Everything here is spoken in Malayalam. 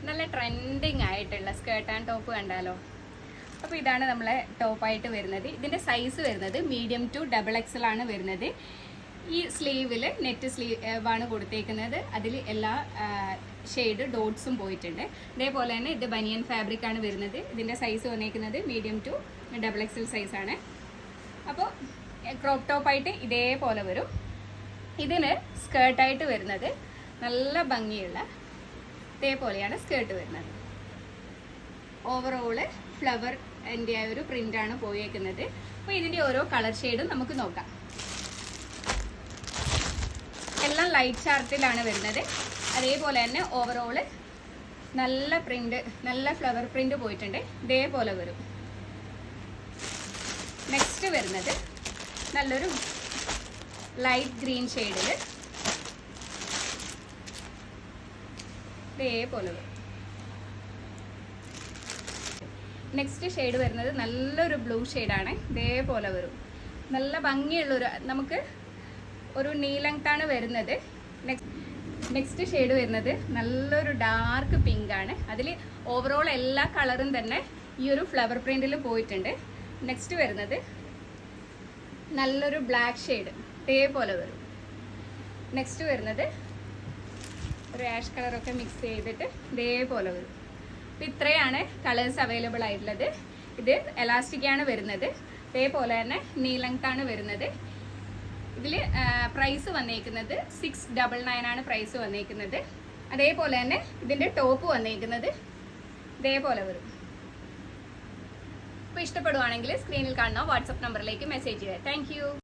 നല്ല ട്രെൻഡിങ് ആയിട്ടുള്ള സ്കേർട്ട് ആൻഡ് ടോപ്പ് കണ്ടാലോ. അപ്പോൾ ഇതാണ് നമ്മളെ ടോപ്പായിട്ട് വരുന്നത്. ഇതിൻ്റെ സൈസ് വരുന്നത് മീഡിയം ടു XXL ആണ് വരുന്നത്. ഈ സ്ലീവിൽ നെറ്റ് സ്ലീവ് ആണ് കൊടുത്തേക്കുന്നത്. അതിൽ എല്ലാ ഷെയ്ഡ് ഡോട്ട്സും പോയിട്ടുണ്ട്. അതേപോലെ തന്നെ ഇത് ബനിയൻ ഫാബ്രിക് ആണ് വരുന്നത്. ഇതിൻ്റെ സൈസ് വന്നേക്കുന്നത് മീഡിയം ടു XXL സൈസാണ്. അപ്പോൾ ക്രോപ്പ് ടോപ്പായിട്ട് ഇതേപോലെ വരും. ഇതിന് സ്കേർട്ടായിട്ട് വരുന്നത് നല്ല ഭംഗിയുള്ള ഇതേപോലെയാണ് സ്കേർട്ട് വരുന്നത്. ഓവറോള് ഫ്ലവർ എൻ്റെ ഒരു പ്രിൻ്റാണ് പോയേക്കുന്നത്. അപ്പോൾ ഇതിൻ്റെ ഓരോ കളർ ഷെയ്ഡും നമുക്ക് നോക്കാം. എല്ലാം ലൈറ്റ് ചാർട്ടിലാണ് വരുന്നത്. അതേപോലെ തന്നെ ഓവറോള് നല്ല പ്രിൻ്റ്, നല്ല ഫ്ലവർ പ്രിൻ്റ് പോയിട്ടുണ്ട്. ഇതേപോലെ വരും. നെക്സ്റ്റ് വരുന്നത് നല്ലൊരു ലൈറ്റ് ഗ്രീൻ ഷെയ്ഡിൽ ഇതേപോലെ വരും. നെക്സ്റ്റ് ഷെയ്ഡ് വരുന്നത് നല്ലൊരു ബ്ലൂ ഷെയ്ഡാണ്. ഇതേപോലെ വരും. നല്ല ഭംഗിയുള്ളൊരു, നമുക്ക് ഒരു നീ ലെങ്താണ് വരുന്നത്. നെക്സ്റ്റ് ഷെയ്ഡ് വരുന്നത് നല്ലൊരു ഡാർക്ക് പിങ്ക് ആണ്. അതിൽ ഓവറോൾ എല്ലാ കളറും തന്നെ ഈ ഒരു ഫ്ലവർ പ്രിന്റിൽ പോയിട്ടുണ്ട്. നെക്സ്റ്റ് വരുന്നത് നല്ലൊരു ബ്ലാക്ക് ഷെയ്ഡ് ഇതേപോലെ വരും. നെക്സ്റ്റ് വരുന്നത് ഒരു ആഷ് കളറൊക്കെ മിക്സ് ചെയ്തിട്ട് ഇതേപോലെ വരും. അപ്പോൾ ഇത്രയാണ് കളേഴ്സ് അവൈലബിൾ ആയിട്ടുള്ളത്. ഇത് എലാസ്റ്റിക് ആണ് വരുന്നത്. ഇതേപോലെ തന്നെ നീ ലെങ്ത് ആണ് വരുന്നത്. ഇതിൽ പ്രൈസ് വന്നേക്കുന്നത് 699 ആണ് പ്രൈസ് വന്നേക്കുന്നത്. അതേപോലെ തന്നെ ഇതിൻ്റെ ടോപ്പ് വന്നേക്കുന്നത് ഇതേപോലെ വരും. അപ്പോൾ ഇഷ്ടപ്പെടുവാണെങ്കിൽ സ്ക്രീനിൽ കാണുന്ന വാട്സപ്പ് നമ്പറിലേക്ക് മെസ്സേജ് ചെയ്യുക. താങ്ക്